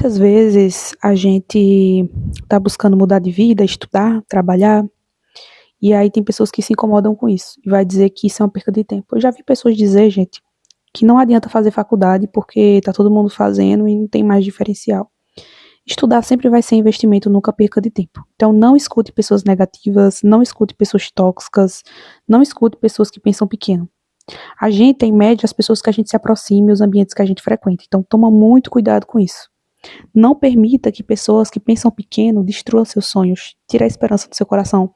Muitas vezes a gente está buscando mudar de vida, estudar, trabalhar, e aí tem pessoas que se incomodam com isso e vai dizer que isso é uma perda de tempo. Eu já vi pessoas dizer, gente, que não adianta fazer faculdade porque tá todo mundo fazendo e não tem mais diferencial. Estudar sempre vai ser investimento, nunca perca de tempo. Então não escute pessoas negativas, não escute pessoas tóxicas, não escute pessoas que pensam pequeno. A gente, em média, as pessoas que a gente se aproxima e os ambientes que a gente frequenta. Então toma muito cuidado com isso. Não permita que pessoas que pensam pequeno destruam seus sonhos. Tire a esperança do seu coração.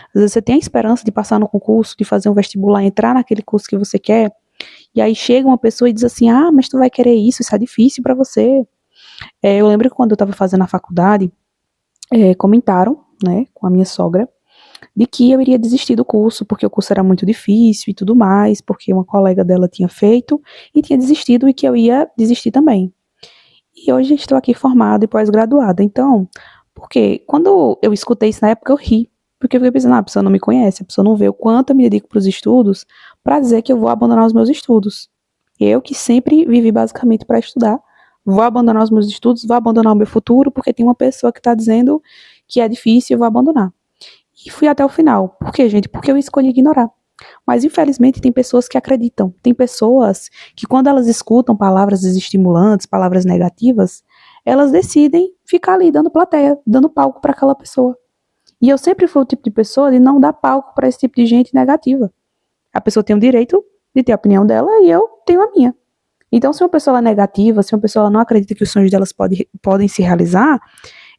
Às vezes você tem a esperança de passar no concurso, de fazer um vestibular, entrar naquele curso que você quer, e aí chega uma pessoa e diz assim, ah, mas tu vai querer isso é difícil para você. Eu lembro que quando eu estava fazendo a faculdade, comentaram, né, com a minha sogra, de que eu iria desistir do curso, porque o curso era muito difícil e tudo mais, porque uma colega dela tinha feito e tinha desistido e que eu ia desistir também. E hoje estou aqui formada e pós-graduada. Então, porque quando eu escutei isso na época, eu ri. Porque eu fiquei pensando, a pessoa não me conhece, a pessoa não vê o quanto eu me dedico para os estudos, para dizer que eu vou abandonar os meus estudos. Eu que sempre vivi basicamente para estudar, vou abandonar os meus estudos, vou abandonar o meu futuro, porque tem uma pessoa que está dizendo que é difícil e eu vou abandonar. E fui até o final. Por quê, gente? Porque eu escolhi ignorar. Mas, infelizmente, tem pessoas que acreditam. Tem pessoas que, quando elas escutam palavras desestimulantes, palavras negativas, elas decidem ficar ali dando plateia, dando palco para aquela pessoa. E eu sempre fui o tipo de pessoa de não dar palco para esse tipo de gente negativa. A pessoa tem o direito de ter a opinião dela e eu tenho a minha. Então, se uma pessoa é negativa, se uma pessoa não acredita que os sonhos delas podem se realizar,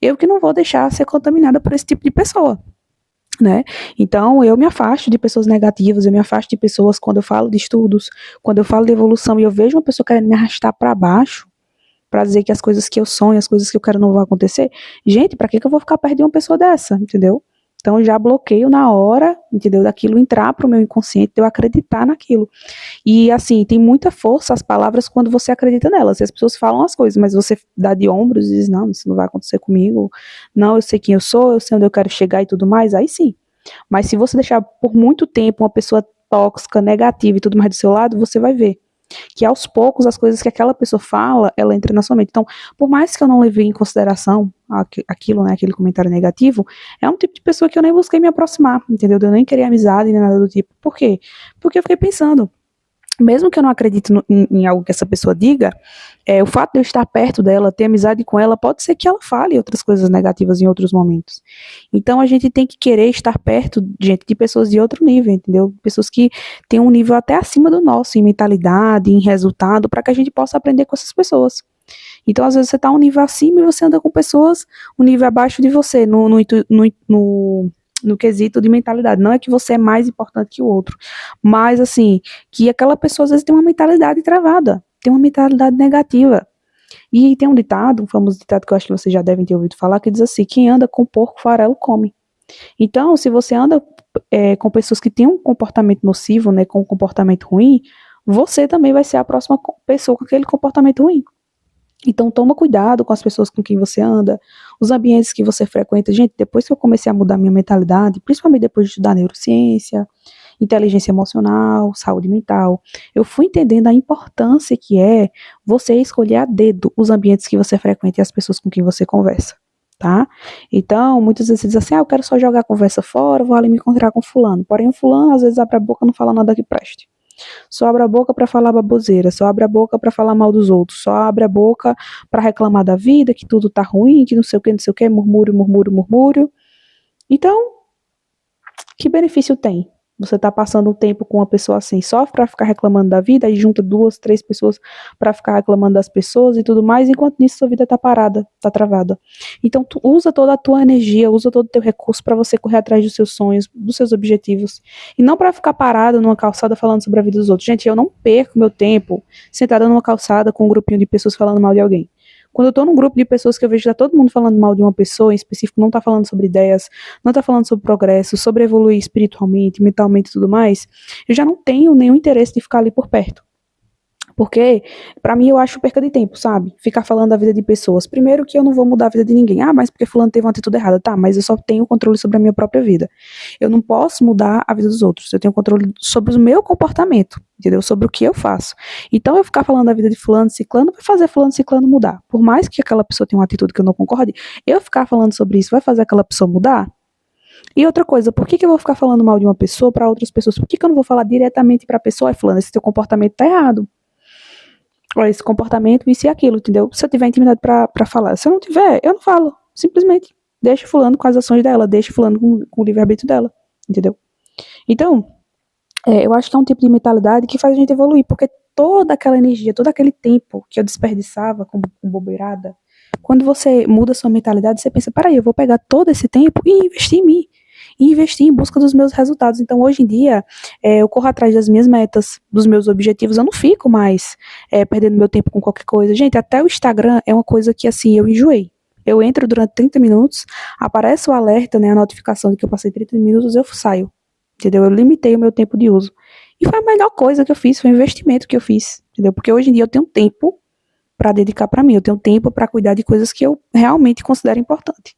eu que não vou deixar ser contaminada por esse tipo de pessoa. Né? Então, eu me afasto de pessoas negativas, eu me afasto de pessoas quando eu falo de estudos, quando eu falo de evolução e eu vejo uma pessoa querendo me arrastar para baixo, para dizer que as coisas que eu sonho, as coisas que eu quero não vão acontecer. Gente, para que eu vou ficar perto de uma pessoa dessa, entendeu? Então, eu já bloqueio na hora, entendeu? Daquilo entrar pro meu inconsciente, de eu acreditar naquilo. E, assim, tem muita força as palavras quando você acredita nelas. E as pessoas falam as coisas, mas você dá de ombros e diz, não, isso não vai acontecer comigo. Não, eu sei quem eu sou, eu sei onde eu quero chegar e tudo mais. Aí sim. Mas se você deixar por muito tempo uma pessoa tóxica, negativa e tudo mais do seu lado, você vai ver que aos poucos as coisas que aquela pessoa fala, ela entra na sua mente. Então, por mais que eu não levei em consideração aquilo, né, aquele comentário negativo, é um tipo de pessoa que eu nem busquei me aproximar, entendeu? Eu nem queria amizade nem nada do tipo. Por quê? Porque eu fiquei pensando, mesmo que eu não acredite em algo que essa pessoa diga, o fato de eu estar perto dela, ter amizade com ela, pode ser que ela fale outras coisas negativas em outros momentos. Então a gente tem que querer estar perto, gente, de pessoas de outro nível, entendeu? Pessoas que têm um nível até acima do nosso, em mentalidade, em resultado, para que a gente possa aprender com essas pessoas. Então, às vezes, você está um nível acima e você anda com pessoas um nível abaixo de você, no quesito de mentalidade. Não é que você é mais importante que o outro, mas, assim, que aquela pessoa, às vezes, tem uma mentalidade travada, tem uma mentalidade negativa. E tem um ditado, um famoso ditado que eu acho que vocês já devem ter ouvido falar, que diz assim, quem anda com porco, farelo come. Então, se você anda com pessoas que têm um comportamento nocivo, né, com um comportamento ruim, você também vai ser a próxima pessoa com aquele comportamento ruim. Então, toma cuidado com as pessoas com quem você anda, os ambientes que você frequenta. Gente, depois que eu comecei a mudar minha mentalidade, principalmente depois de estudar neurociência, inteligência emocional, saúde mental, eu fui entendendo a importância que é você escolher a dedo os ambientes que você frequenta e as pessoas com quem você conversa, tá? Então, muitas vezes você diz assim, eu quero só jogar a conversa fora, vou ali me encontrar com fulano. Porém, o fulano, às vezes, abre a boca e não fala nada que preste. Só abre a boca para falar baboseira, só abre a boca para falar mal dos outros, só abre a boca para reclamar da vida, que tudo tá ruim, que não sei o que, murmúrio, murmúrio, murmúrio. Então, que benefício tem? Você tá passando um tempo com uma pessoa assim, só para ficar reclamando da vida, aí junta 2, 3 pessoas para ficar reclamando das pessoas e tudo mais, enquanto nisso sua vida tá parada, tá travada. Então, tu usa toda a tua energia, usa todo o teu recurso para você correr atrás dos seus sonhos, dos seus objetivos, e não para ficar parado numa calçada falando sobre a vida dos outros. Gente, eu não perco meu tempo sentada numa calçada com um grupinho de pessoas falando mal de alguém. Quando eu tô num grupo de pessoas que eu vejo que tá todo mundo falando mal de uma pessoa em específico, não tá falando sobre ideias, não tá falando sobre progresso, sobre evoluir espiritualmente, mentalmente e tudo mais, eu já não tenho nenhum interesse de ficar ali por perto. Porque, pra mim, eu acho perca de tempo, sabe? Ficar falando da vida de pessoas. Primeiro que eu não vou mudar a vida de ninguém. Ah, mas porque fulano teve uma atitude errada. Tá, mas eu só tenho controle sobre a minha própria vida. Eu não posso mudar a vida dos outros. Eu tenho controle sobre o meu comportamento, entendeu? Sobre o que eu faço. Então, eu ficar falando da vida de fulano, ciclano, vai fazer fulano, ciclano mudar. Por mais que aquela pessoa tenha uma atitude que eu não concorde, eu ficar falando sobre isso vai fazer aquela pessoa mudar? E outra coisa, por que que eu vou ficar falando mal de uma pessoa para outras pessoas? Por que que eu não vou falar diretamente para a pessoa, fulano, esse teu comportamento tá errado? Olha, esse comportamento, isso e aquilo, entendeu? Se eu tiver intimidade pra falar. Se eu não tiver, eu não falo. Simplesmente. Deixa fulano com as ações dela, deixa fulano com o livre-arbítrio dela, entendeu? Então, eu acho que é um tipo de mentalidade que faz a gente evoluir, porque toda aquela energia, todo aquele tempo que eu desperdiçava com bobeirada, quando você muda sua mentalidade, você pensa, peraí, eu vou pegar todo esse tempo e investir em mim. E investir em busca dos meus resultados. Então, hoje em dia, eu corro atrás das minhas metas, dos meus objetivos. Eu não fico mais perdendo meu tempo com qualquer coisa. Gente, até o Instagram é uma coisa que, assim, eu enjoei. Eu entro durante 30 minutos, aparece o alerta, né, a notificação de que eu passei 30 minutos, eu saio. Entendeu? Eu limitei o meu tempo de uso. E foi a melhor coisa que eu fiz, foi o investimento que eu fiz. Entendeu? Porque hoje em dia eu tenho tempo para dedicar para mim, eu tenho tempo para cuidar de coisas que eu realmente considero importante.